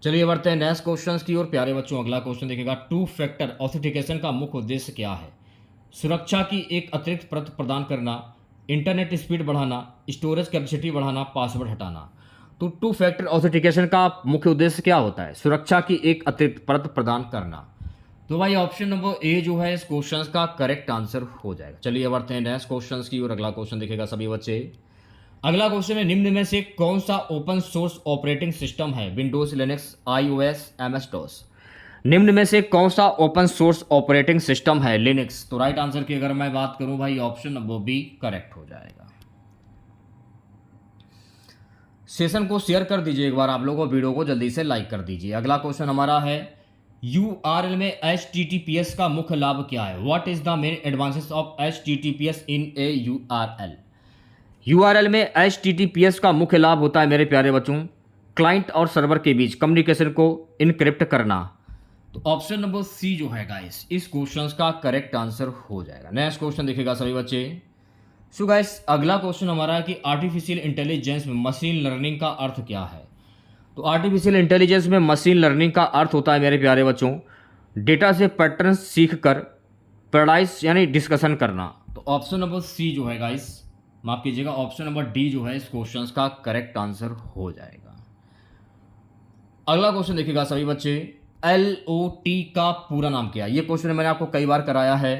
चलिए बढ़ते हैं नेक्स्ट क्वेश्चन की ओर। प्यारे बच्चों अगला क्वेश्चन देखिएगा, टू फैक्टर ऑथेंटिकेशन का मुख्य उद्देश्य क्या है। सुरक्षा की एक अतिरिक्त परत प्रदान करना, इंटरनेट स्पीड बढ़ाना, स्टोरेज कैपेसिटी बढ़ाना, पासवर्ड हटाना। तो टू फैक्टर ऑथेंटिकेशन का मुख्य उद्देश्य क्या होता है, सुरक्षा की एक अतिरिक्त परत प्रदान करना। तो भाई ऑप्शन नंबर ए जो है इस क्वेश्चन का करेक्ट आंसर हो जाएगा। चलिए बढ़ते हैं नेक्स्ट क्वेश्चन की और अगला क्वेश्चन देखिएगा सभी बच्चे। अगला क्वेश्चन है, निम्न में से कौन सा ओपन सोर्स ऑपरेटिंग सिस्टम है, विंडोज, लिनक्स, iOS, MS-DOS। निम्न में से कौन सा ओपन सोर्स ऑपरेटिंग सिस्टम है, लिनक्स। तो राइट आंसर की अगर मैं बात करूं भाई ऑप्शन नंबर बी करेक्ट हो जाएगा। सेशन को शेयर कर दीजिए एक बार आप लोगों, वीडियो को जल्दी से लाइक कर दीजिए। अगला क्वेश्चन हमारा है, URL में HTTPS का मुख्य लाभ क्या है। What is the main advantage of HTTPS in A URL। URL में HTTPS का मुख्य लाभ होता है मेरे प्यारे बच्चों क्लाइंट और सर्वर के बीच कम्युनिकेशन को इनक्रिप्ट करना। तो ऑप्शन नंबर सी जो है गाइस इस क्वेश्चन का करेक्ट आंसर हो जाएगा। नेक्स्ट क्वेश्चन देखिएगा सभी बच्चे। सो गाइस अगला क्वेश्चन हमारा है कि आर्टिफिशियल इंटेलिजेंस में मशीन लर्निंग का अर्थ क्या है। तो आर्टिफिशियल इंटेलिजेंस में मशीन लर्निंग का अर्थ होता है मेरे प्यारे बच्चों, डेटा से पैटर्न सीख कर पैराडाइज यानी डिस्कशन करना। तो ऑप्शन नंबर सी जो है गाइस, माफ कीजिएगा, ऑप्शन नंबर डी जो है इस क्वेश्चन का करेक्ट आंसर हो जाएगा। अगला क्वेश्चन देखिएगा सभी बच्चे, LOT का पूरा नाम क्या है। ये क्वेश्चन मैंने आपको कई बार कराया है।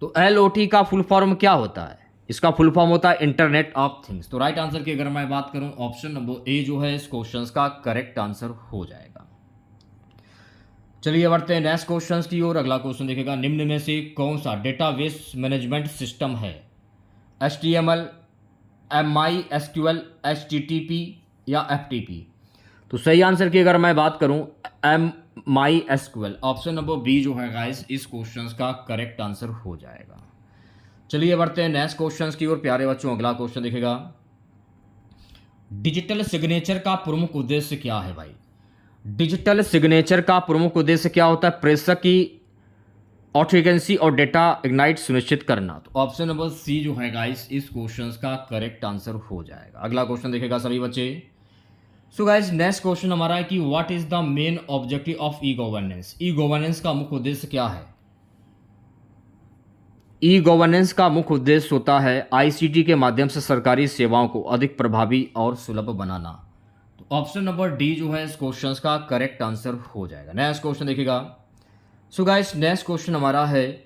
तो LOT का फुल फॉर्म क्या होता है? इसका फुल फॉर्म होता है इंटरनेट ऑफ थिंग्स। तो राइट आंसर की अगर मैं बात करूं, ऑप्शन नंबर ए जो है इस क्वेश्चन का करेक्ट आंसर हो जाएगा। चलिए बढ़ते हैं नेक्स्ट क्वेश्चन की ओर। अगला क्वेश्चन देखिएगा, निम्न में से कौन सा डेटाबेस मैनेजमेंट सिस्टम है? HTML, MySQL, HTTP या FTP? तो सही आंसर की अगर मैं बात करूं, MySQL, ऑप्शन नंबर बी जो है गाइस इस क्वेश्चन का करेक्ट आंसर हो जाएगा। चलिए बढ़ते हैं नेक्स्ट क्वेश्चन की ओर प्यारे बच्चों। अगला क्वेश्चन देखिएगा, डिजिटल सिग्नेचर का प्रमुख उद्देश्य क्या है भाई? डिजिटल सिग्नेचर का प्रमुख उद्देश्य क्या होता है? प्रेषक की ऑथेंटिकेसी और डेटा इग्नाइट सुनिश्चित करना। तो ऑप्शन नंबर सी जो है गाइस इस क्वेश्चन का करेक्ट आंसर हो जाएगा। अगला क्वेश्चन देखिएगा सभी बच्चे। सो गाइस नेक्स्ट क्वेश्चन हमारा है कि what is the main objective of e governance? E governance का मुख्य उद्देश्य क्या है? ई गवर्नेंस का मुख्य उद्देश्य होता है ICT के माध्यम से सरकारी सेवाओं को अधिक प्रभावी और सुलभ बनाना। तो ऑप्शन नंबर डी जो है इस क्वेश्चन का करेक्ट आंसर हो जाएगा। नेक्स्ट क्वेश्चन देखिएगा। सो गाइस नेक्स्ट क्वेश्चन हमारा है,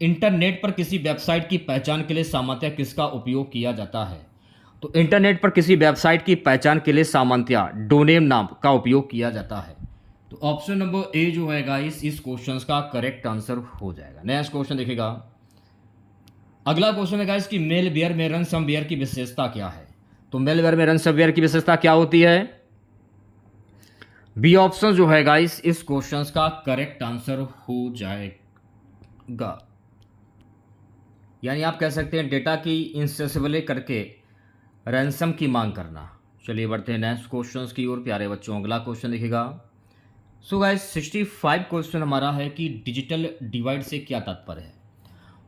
इंटरनेट पर किसी वेबसाइट की पहचान के लिए सामान्यतः किसका उपयोग किया जाता है? तो इंटरनेट पर किसी वेबसाइट की पहचान के लिए सामान्यतः डोमेन नाम का उपयोग किया जाता है। तो ऑप्शन नंबर ए जो है गाइस इस क्वेश्चन का करेक्ट आंसर हो जाएगा। नेक्स्ट क्वेश्चन देखिएगा। अगला क्वेश्चन है गाइस कि मेलवेयर में रनसमवेयर की विशेषता क्या है? तो मेलवेयर में रनसमवेयर की विशेषता क्या होती है? बी ऑप्शन जो है गाइस इस क्वेश्चन का करेक्ट आंसर हो जाएगा। यानी आप कह सकते हैं डेटा की इंसेसिबली करके रैंसम की मांग करना। चलिए बढ़ते हैं नेक्स्ट क्वेश्चन की ओर प्यारे बच्चों। अगला क्वेश्चन देखिएगा। सो गाइस 65 क्वेश्चन हमारा है कि डिजिटल डिवाइड से क्या तात्पर्य है?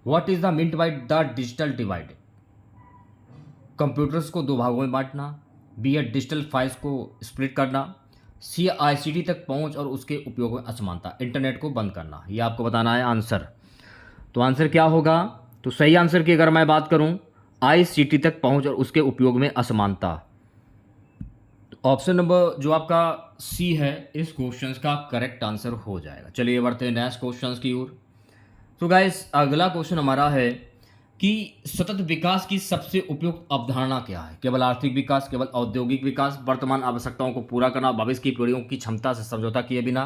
What is the meant by the digital divide? Computers को दो भागों में बांटना, बी है डिजिटल फाइल्स को स्प्लिट करना, सी ICT तक पहुंच और उसके उपयोग में असमानता, इंटरनेट को बंद करना। ये आपको बताना है आंसर। तो आंसर क्या होगा? तो सही आंसर की अगर मैं बात करूं, ICT तक पहुंच और उसके उपयोग में असमानता। ऑप्शन नंबर जो आपका सी है इस क्वेश्चन का करेक्ट आंसर हो जाएगा। चलिए बढ़ते हैं नेक्स्ट क्वेश्चन की ओर। तो गाइस अगला क्वेश्चन हमारा है कि सतत विकास की सबसे उपयुक्त अवधारणा क्या है? केवल आर्थिक विकास, केवल औद्योगिक विकास, वर्तमान आवश्यकताओं को पूरा करना, भविष्य की पीढ़ियों की क्षमता से समझौता किए बिना,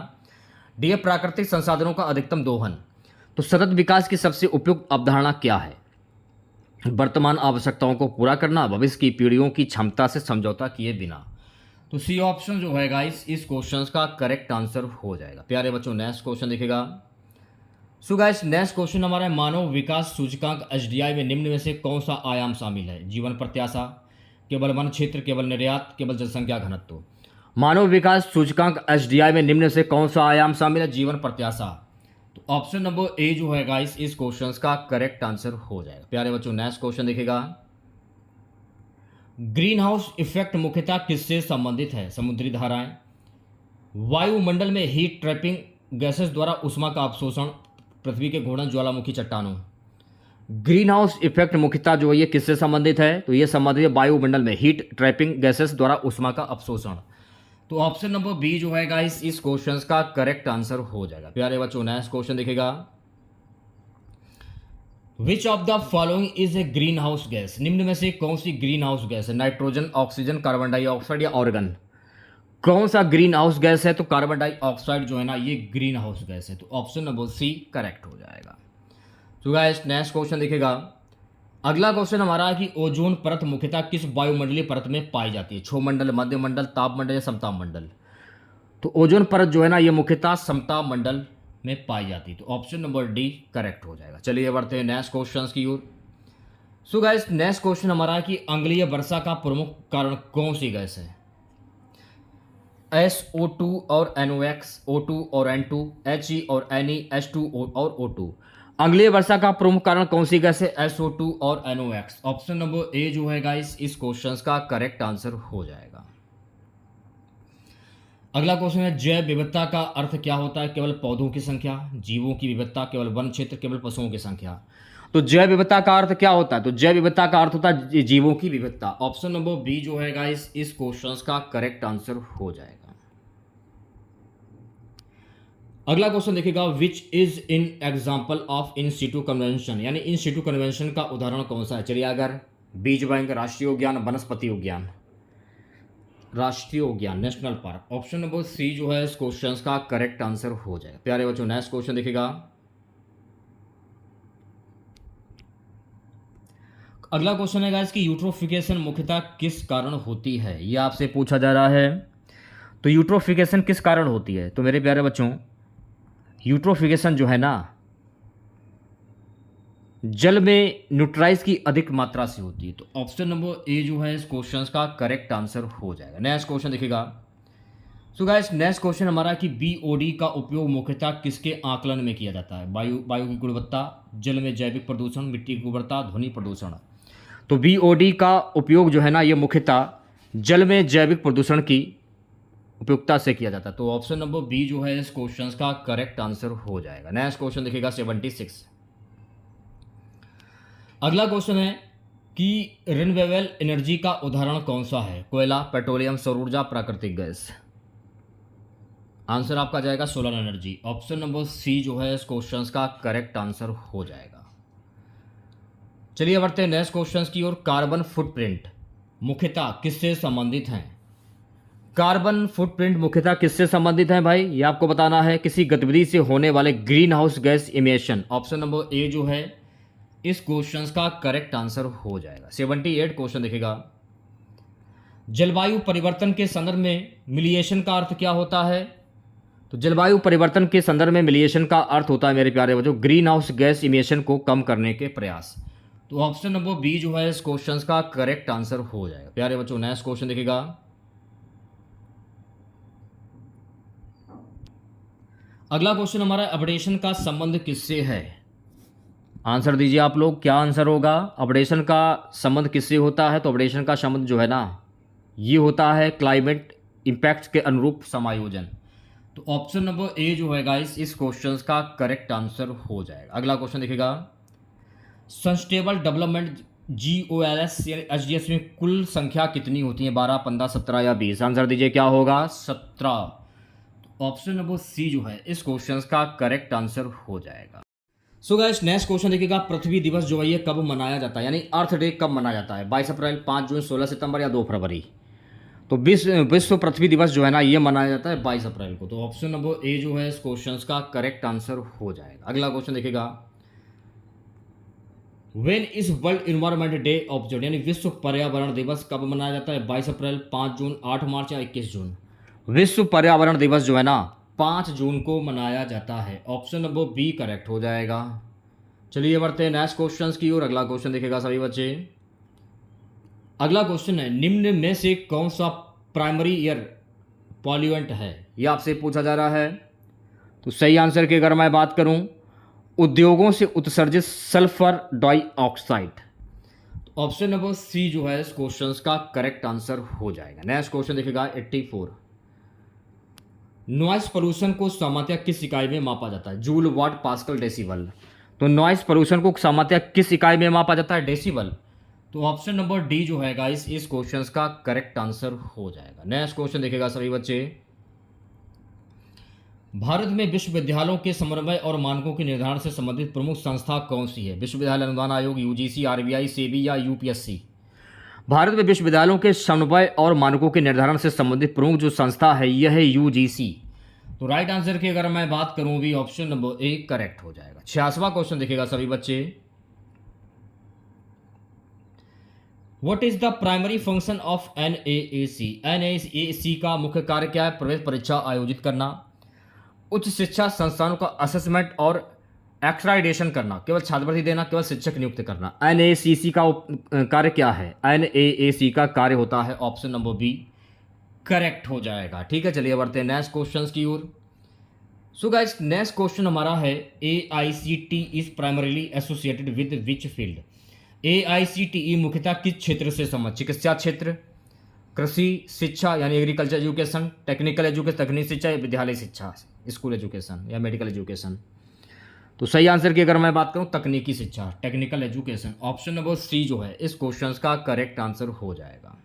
डी प्राकृतिक संसाधनों का अधिकतम दोहन। तो सतत विकास की सबसे उपयुक्त अवधारणा क्या है? वर्तमान आवश्यकताओं को पूरा करना, भविष्य की पीढ़ियों की क्षमता से समझौता किए बिना। तो सी ऑप्शन जो है गाइस इस क्वेश्चन का करेक्ट आंसर हो जाएगा। प्यारे बच्चों नेक्स्ट क्वेश्चन देखिएगा। सो गाइस नेक्स्ट क्वेश्चन हमारा है, मानव विकास सूचकांक HDI में निम्न में से कौन सा आयाम शामिल है? जीवन प्रत्याशा, केवल वन क्षेत्र, केवल निर्यात, केवल जनसंख्या घनत्व। मानव विकास सूचकांक HDI में निम्न में से कौन सा आयाम शामिल है? जीवन प्रत्याशा। तो ऑप्शन नंबर ए जो है गाइस इस क्वेश्चन का करेक्ट आंसर हो जाएगा। प्यारे बच्चों नेक्स्ट क्वेश्चन देखिएगा। ग्रीन हाउस इफेक्ट मुख्यतः किससे संबंधित है? समुद्री धाराएं, वायुमंडल में हीट ट्रैपिंग गैसेस द्वारा उष्मा का अवशोषण, पृथ्वी के घूर्णन, ज्वालामुखी चट्टानों। ग्रीन हाउस इफेक्ट मुख्यतः जो है ये किससे संबंधित है? तो ये संबंधित है वायुमंडल में हीट ट्रैपिंग गैसेस द्वारा उष्मा का अवशोषण। तो ऑप्शन नंबर बी जो है गाइस इस क्वेश्चन का करेक्ट आंसर हो जाएगा। प्यारे बच्चों नेक्स्ट क्वेश्चन देखिएगा। Which of the following is a green house gas? निम्न में से कौन सी ग्रीन हाउस गैस है? नाइट्रोजन, ऑक्सीजन, कार्बन डाइऑक्साइड या ऑर्गन? कौन सा ग्रीन हाउस गैस है? तो कार्बन डाइऑक्साइड जो है ना ये ग्रीन हाउस गैस है। तो ऑप्शन नंबर सी करेक्ट हो जाएगा। तो गाइस नेक्स्ट क्वेश्चन देखिएगा। अगला क्वेश्चन हमारा है कि ओजोन परत मुख्यतः किस वायुमंडलीय परत में पाई जाती है? क्षोमंडल, मध्यमंडल, तापमंडल या समताप मंडल? तो ओजोन परत जो है ना ये मुख्यतः समताप मंडल में पाई जाती है। तो ऑप्शन नंबर डी करेक्ट हो जाएगा। चलिए बढ़ते हैं नेक्स्ट क्वेश्चन की ओर। सो गाइस नेक्स्ट क्वेश्चन हमारा है कि अम्लीय वर्षा का प्रमुख कारण कौन सी गैस है? SO2 और NOx, O2 और N2, HE और Ne, H2O और O2। अम्लीय वर्षा का प्रमुख कारण कौन सी गैस है? SO2 और NOx। ऑप्शन नंबर ए जो है गाइस इस क्वेश्चन का करेक्ट आंसर हो जाएगा। अगला क्वेश्चन है, जैव विविधता का अर्थ क्या होता है? केवल पौधों की संख्या, जीवों की विविधता, केवल वन क्षेत्र, केवल पशुओं की संख्या। तो जैव विविधता का अर्थ क्या होता है? तो जैव विविधता का अर्थ होता है जीवों की विविधता। ऑप्शन नंबर बी जो है गाइस इस क्वेश्चन का करेक्ट आंसर हो जाएगा। अगला क्वेश्चन देखिएगा, which is in example of in Situ convention, यानी इन सिटू कन्वेंशन का उदाहरण कौन सा है? चलिए, अगर बीज बैंक, राष्ट्रीय उद्यान, वनस्पति उद्यान, राष्ट्रीय उद्यान, national park. Option number C जो है इस क्वेश्चन का करेक्ट आंसर हो जाएगा। प्यारे बच्चों, नेक्स्ट क्वेश्चन देखिएगा। अगला क्वेश्चन है गाइस कि यूट्रोफिकेशन मुख्यतः किस कारण होती है? ये आपसे पूछा जा रहा है। तो यूट्रोफिकेशन किस कारण होती है? तो मेरे प्यारे बच्चों, यूट्रोफिकेशन जो है ना, जल में न्यूट्राइज की अधिक मात्रा से होती है। तो ऑप्शन नंबर ए जो है इस क्वेश्चन का करेक्ट आंसर हो जाएगा। नेक्स्ट क्वेश्चन देखिएगा। सो गाइस, नेक्स्ट क्वेश्चन हमारा कि बीओडी का उपयोग मुख्यतः किसके आकलन में किया जाता है? वायु की गुणवत्ता, जल में जैविक प्रदूषण, मिट्टी की गुणवत्ता, ध्वनि प्रदूषण। तो बीओडी का उपयोग जो है ना, ये मुख्यतः जल में जैविक प्रदूषण की उपयुक्तता से किया जाता है। तो ऑप्शन नंबर बी जो है इस क्वेश्चन का करेक्ट आंसर हो जाएगा। नेक्स्ट क्वेश्चन देखिएगा 76। अगला क्वेश्चन है कि रिन्यूएबल एनर्जी का उदाहरण कौन सा है? कोयला, पेट्रोलियम, सौर ऊर्जा, प्राकृतिक गैस। आंसर आपका जाएगा solar energy. Option number C जो है इस क्वेश्चन का करेक्ट आंसर हो जाएगा। चलिए बढ़ते हैं नेक्स्ट क्वेश्चन की ओर। कार्बन फुटप्रिंट मुख्यतः किससे संबंधित हैं? कार्बन फुटप्रिंट मुख्यतः किससे संबंधित है भाई? ये आपको बताना है। किसी गतिविधि से होने वाले green house gas emission. Option number A जो है इस क्वेश्चन का करेक्ट आंसर हो जाएगा। 78 क्वेश्चन देखिएगा। जलवायु परिवर्तन के संदर्भ में मिलिएशन का अर्थ क्या होता है? तो जलवायु परिवर्तन के संदर्भ में मिलिएशन का अर्थ होता है मेरे प्यारे बच्चों, ग्रीन हाउस गैस इमिशन को कम करने के प्रयास। तो ऑप्शन नंबर बी जो है इस क्वेश्चन का करेक्ट आंसर हो जाएगा। प्यारे बच्चों, नेक्स्ट क्वेश्चन देखिएगा। अगला क्वेश्चन हमारा, अपडेशन का संबंध किससे है? आंसर दीजिए आप लोग, क्या आंसर होगा? अपडेशन का संबंध किससे होता है? तो अपडेशन का संबंध जो है ना, ये होता है क्लाइमेट इम्पैक्ट के अनुरूप समायोजन। तो ऑप्शन नंबर ए जो है गाइस इस क्वेश्चन का करेक्ट आंसर हो जाएगा। अगला क्वेश्चन देखिएगा। सस्टेनेबल डेवलपमेंट GOLS यानी HDS में कुल संख्या कितनी होती है? 12, 15, 17 या 20? आंसर दीजिए, क्या होगा? 17। ऑप्शन नंबर सी जो है इस क्वेश्चन का करेक्ट आंसर हो जाएगा। सो गाइस, नेक्स्ट क्वेश्चन देखिएगा। पृथ्वी दिवस जो है ये कब मनाया जाता है, यानी अर्थ डे कब मनाया जाता है? 22 अप्रैल, 5 जून, 16 सितंबर या 2 फरवरी? तो विश्व पृथ्वी दिवस जो है ना ये मनाया जाता है 22 अप्रैल को। तो ऑप्शन नंबर ए जो है इस क्वेश्चन का करेक्ट आंसर हो जाएगा। अगला क्वेश्चन देखिएगा। When is world environment day observe, यानी विश्व पर्यावरण दिवस कब मनाया जाता है? 22 अप्रैल, 5 जून, 8 मार्च या 21 जून? विश्व पर्यावरण दिवस जो है ना 5 जून को मनाया जाता है। ऑप्शन नंबर बी करेक्ट हो जाएगा। चलिए बढ़ते हैं नेक्स्ट क्वेश्चन की ओर। अगला क्वेश्चन देखिएगा सभी बच्चे। अगला क्वेश्चन है, निम्न में से कौन सा प्राइमरी एयर पॉल्यूएंट है? यह आपसे पूछा जा रहा है। तो सही आंसर की अगर मैं बात करूं, उद्योगों से उत्सर्जित sulphur dioxide. Option number C जो है इस क्वेश्चन का करेक्ट आंसर हो जाएगा। नेक्स्ट क्वेश्चन देखिएगा 84। नॉइस पोल्यूशन को सामान्यतः किस इकाई में मापा जाता है? जूल, वाट, पास्कल, डेसिबल? तो नॉइस पोल्यूशन को सामान्यतः किस इकाई में मापा जाता है? डेसिबल। तो ऑप्शन नंबर डी जो है गाइस इस क्वेश्चन का करेक्ट आंसर हो जाएगा। नेक्स्ट क्वेश्चन देखिएगा सभी बच्चे। भारत में विश्वविद्यालयों के समन्वय और मानकों के निर्धारण से संबंधित प्रमुख संस्था कौन सी है? विश्वविद्यालय अनुदान आयोग, UGC, RBI, सेबी या UPSC? भारत में विश्वविद्यालयों के समन्वय और मानकों के निर्धारण से संबंधित प्रमुख जो संस्था है यह है UGC। तो राइट आंसर की अगर मैं बात करूं भी ऑप्शन नंबर ए करेक्ट हो जाएगा। 86वां क्वेश्चन देखिएगा सभी बच्चे। What is the primary function of NAAC? NAAC का मुख्य कार्य क्या है? प्रवेश परीक्षा आयोजित करना, उच्च शिक्षा संस्थानों का असेसमेंट और एक्रेडिटेशन करना, केवल छात्रवृत्ति देना, केवल शिक्षक नियुक्त करना। NAAC का कार्य क्या है? NAAC का कार्य होता है ऑप्शन नंबर बी करेक्ट हो जाएगा। ठीक है, चलिए बढ़ते हैं नेक्स्ट क्वेश्चन की ओर। सो गाइस नेक्स्ट क्वेश्चन हमारा है AICTE is primarily associated with which field. AICTE मुख्यतः किस क्षेत्र से संबंधित? चिकित्सा क्षेत्र, कृषि शिक्षा यानी एग्रीकल्चर एजुकेशन, टेक्निकल एजुकेशन तकनीकी शिक्षा या विद्यालय शिक्षा स्कूल एजुकेशन या मेडिकल एजुकेशन। तो सही आंसर की अगर मैं बात करूं तकनीकी शिक्षा technical education. Option number C जो है इस क्वेश्चन का करेक्ट आंसर हो जाएगा।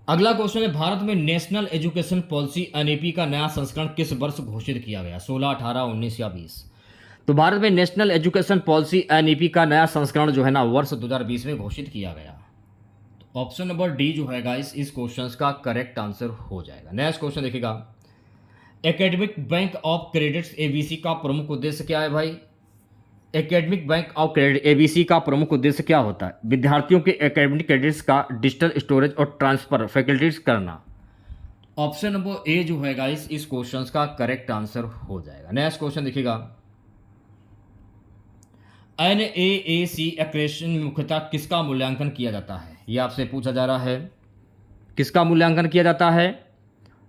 अगला क्वेश्चन है भारत में नेशनल एजुकेशन पॉलिसी NEP का नया संस्करण किस वर्ष घोषित किया गया? 16, 18, 19 या 20? तो भारत में नेशनल एजुकेशन पॉलिसी NEP का नया संस्करण जो है ना वर्ष 2020 में घोषित किया गया। तो ऑप्शन नंबर डी जो है गाइस इस क्वेश्चन का करेक्ट आंसर हो जाएगा। नेक्स्ट क्वेश्चन देखिएगा, academic bank of credits ABC का प्रमुख उद्देश्य क्या है भाई? Academic bank of credit ABC का प्रमुख उद्देश्य क्या होता है? विद्यार्थियों के एकेडमिक क्रेडिट्स का डिजिटल स्टोरेज और ट्रांसफर फैकल्टीज करना। ऑप्शन नंबर ए जो है गाइस इस क्वेश्चन का करेक्ट आंसर हो जाएगा। नेक्स्ट क्वेश्चन देखिएगा, NAAC एक्रेडिटेशन में मुख्यतः किसका मूल्यांकन किया जाता है? यह आपसे पूछा जा रहा है। किसका मूल्यांकन किया जाता है?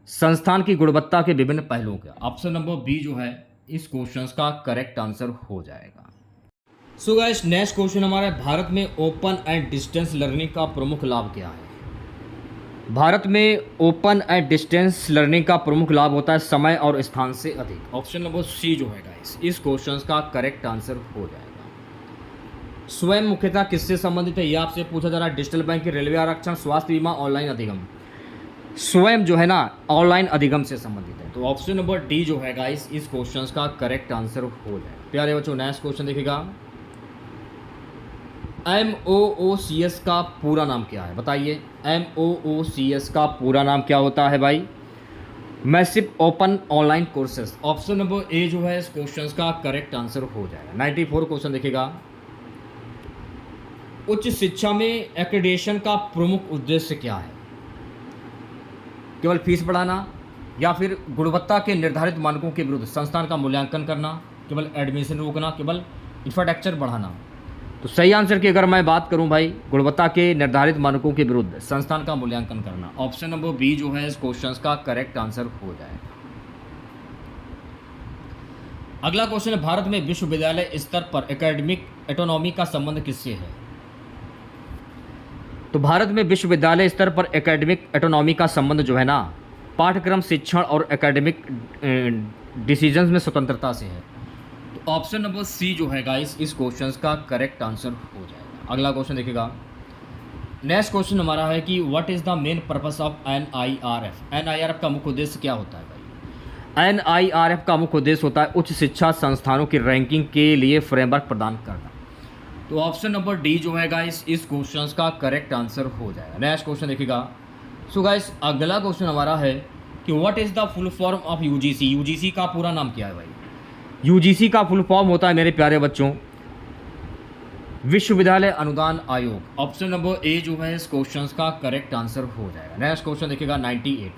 संस्थान की गुणवत्ता के विभिन्न पहलुओं का। ऑप्शन नंबर बी जो है इस क्वेश्चन का करेक्ट आंसर हो जाएगा। सो गाइस नेक्स्ट क्वेश्चन हमारा भारत में ओपन एंड डिस्टेंस लर्निंग का प्रमुख लाभ क्या है? भारत में ओपन एंड डिस्टेंस लर्निंग का प्रमुख लाभ होता है समय और स्थान से अधिक। ऑप्शन नंबर सी जो है गाइस इस क्वेश्चन का करेक्ट आंसर हो जाएगा। स्वयं मुख्यतः किससे संबंधित है? यह आपसे पूछा जा रहा है। डिजिटल बैंक, रेलवे आरक्षण, स्वास्थ्य बीमा, ऑनलाइन अधिगम। स्वयं जो है ना ऑनलाइन अधिगम से संबंधित है। तो ऑप्शन नंबर डी जो है गाइस इस क्वेश्चन का करेक्ट आंसर हो जाए। प्यारे बच्चों नेक्स्ट क्वेश्चन देखिएगा, MOOCS का पूरा नाम क्या है? बताइए MOOCS का पूरा नाम क्या होता है भाई? Massive open online courses. Option number A जो है इस क्वेश्चन का करेक्ट आंसर हो जाएगा। 94 क्वेश्चन देखिएगा, उच्च शिक्षा में एक्रेडिटेशन का प्रमुख उद्देश्य क्या है? केवल फीस बढ़ाना या फिर गुणवत्ता के निर्धारित मानकों के विरुद्ध संस्थान का मूल्यांकन करना, केवल एडमिशन रोकना, केवल इंफ्रास्ट्रक्चर बढ़ाना। तो सही आंसर की अगर मैं बात करूं भाई गुणवत्ता के निर्धारित मानकों के विरुद्ध संस्थान का मूल्यांकन करना। ऑप्शन नंबर बी जो है इस क्वेश्चन का करेक्ट आंसर हो जाएगा। अगला क्वेश्चन है भारत में विश्वविद्यालय स्तर पर एकेडमिक ऑटोनॉमी का संबंध किससे है? तो भारत में विश्वविद्यालय स्तर पर एकेडमिक ऑटोनॉमी का संबंध जो है ना पाठ्यक्रम शिक्षण और एकेडमिक डिसीजंस में स्वतंत्रता से है। तो ऑप्शन नंबर सी जो है गाइस इस क्वेश्चन का करेक्ट आंसर हो जाएगा। अगला क्वेश्चन देखिएगा, नेक्स्ट क्वेश्चन हमारा है कि what is the main purpose of NIRF? NIRF का मुख्य उद्देश्य क्या होता है भाई? NIRF का मुख्य उद्देश्य होता है उच्च शिक्षा संस्थानों की रैंकिंग के लिए फ्रेमवर्क प्रदान करना। तो ऑप्शन नंबर डी जो है गाइस इस क्वेश्चन का करेक्ट आंसर हो जाएगा। नेक्स्ट क्वेश्चन देखिएगा, सो गाइस अगला क्वेश्चन हमारा है कि what is the full form of UGC? UGC का पूरा नाम क्या है भाई? UGC का फुल फॉर्म होता है मेरे प्यारे बच्चों विश्वविद्यालय अनुदान आयोग। ऑप्शन नंबर ए जो है इस क्वेश्चन का करेक्ट आंसर हो जाएगा। नेक्स्ट क्वेश्चन देखिएगा 98,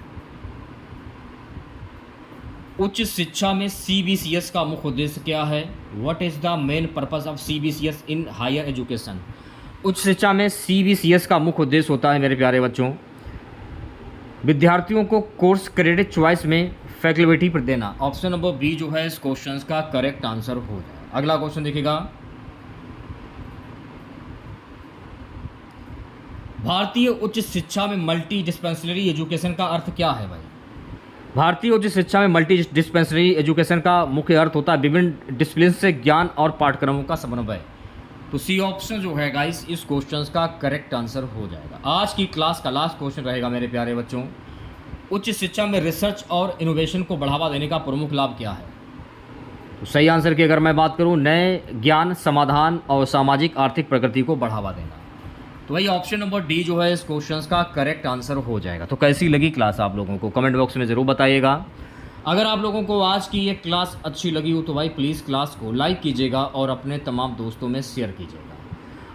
उच्च शिक्षा में CBCS का मुख्य उद्देश्य क्या है? What is the main purpose of CBCS in higher education? उच्च शिक्षा में CBCS का मुख्य उद्देश्य होता है मेरे प्यारे बच्चों विद्यार्थियों को कोर्स क्रेडिट चॉइस में फैकल्टी पर देना। ऑप्शन नंबर बी जो है इस क्वेश्चन का करेक्ट आंसर हो जाएगा। अगला क्वेश्चन देखिएगा, भारतीय उच्च शिक्षा में मल्टी डिस्पेंसरी एजुकेशन का अर्थ क्या है भाई? भारतीय उच्च शिक्षा में मल्टी डिस्पेंसरी एजुकेशन का मुख्य अर्थ होता है विभिन्न डिसिप्लिन से ज्ञान और पाठ्यक्रमों का समन्वय। तो सी ऑप्शन जो है गाइस इस क्वेश्चन का करेक्ट आंसर हो जाएगा। आज की क्लास का लास्ट क्वेश्चन रहेगा मेरे प्यारे बच्चों, उच्च शिक्षा में रिसर्च और इनोवेशन को बढ़ावा देने का प्रमुख लाभ क्या है? तो सही आंसर की अगर मैं बात करूं नए ज्ञान समाधान और सामाजिक आर्थिक प्रगति को बढ़ावा देना। तो वही ऑप्शन नंबर डी जो है इस क्वेश्चन का करेक्ट आंसर हो जाएगा। तो कैसी लगी क्लास आप लोगों को कमेंट बॉक्स में ज़रूर बताइएगा। अगर आप लोगों को आज की ये क्लास अच्छी लगी हो तो भाई प्लीज़ क्लास को लाइक कीजिएगा और अपने तमाम दोस्तों में शेयर कीजिएगा।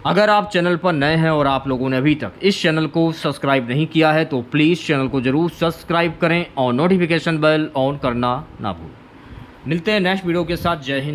अगर आप चैनल पर नए हैं और आप लोगों ने अभी तक इस चैनल को सब्सक्राइब नहीं किया है तो प्लीज़ चैनल को ज़रूर सब्सक्राइब करें और नोटिफिकेशन बेल ऑन करना ना भूलें। मिलते हैं नेक्स्ट वीडियो के साथ। जय हिंद।